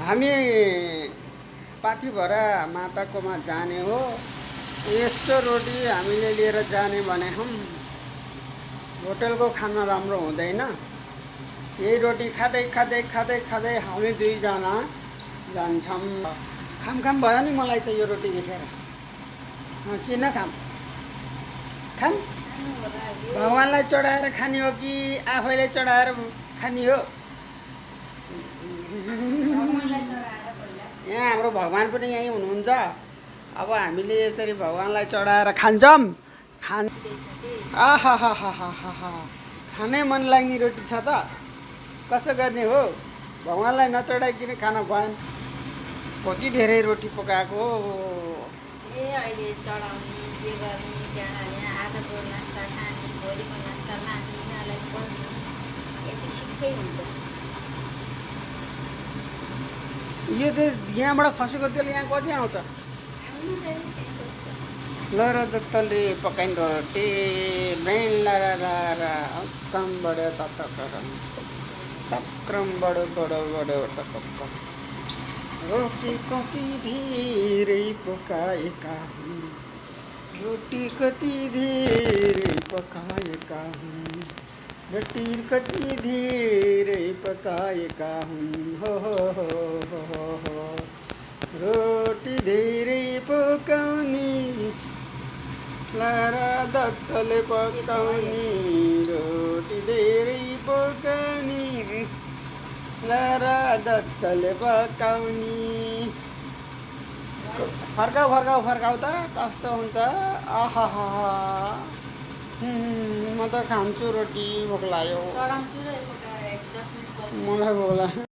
हामी पाथिभरा माताकोमा जाने हो। यस्तो रोटी हामीले लिएर जाने भने होटलको खाना राम्रो हुँदैन। यही रोटी खाँदै खाँदै खाँदै खाँदै हामी दुईजना जान्छौँ। खाम भयो नि मलाई त यो रोटी देखेर। किन खाम भगवानलाई चढाएर खाने हो कि आफैले चढाएर खाने हो? यहाँ हाम्रो भगवान पनि यहीँ हुनुहुन्छ। अब हामीले यसरी भगवानलाई चढाएर खान्छौँ। आहाहाहाहा खानै मन लाग्ने रोटी छ त। कसो गर्ने हो? भगवानलाई नचढाइकन खान भएन। कति धेरै रोटी पकाएको हो। अहिले चढाउने जे गर्ने त्यहाँ आजको नास्ता खाने भोलिको नास्ता लाने यिनीहरूलाई छोड्ने यति ठिकै हुन्छ। यो त यहाँबाट खसेको तेल यहाँ कति आउँछ? ल र दत्तले पकाइन रोटी कम बढ्यो तक्रम बढो रोटी कति धेरै पकाएका हुन्, रोटी कति धेरै पकाएका हुन्, रोटी कति धेरै पकाएका हुन्। हो रोटी धेरै पकाउने लारा दत्तले पकाउने, रोटी धेरै पकाउने लारा दत्तले पकाउने। फर्काउ त कस्तो हुन्छ। आहाहा म त खान्छु रोटी। भोक लाग्यो मलाई। भोक लाग्यो।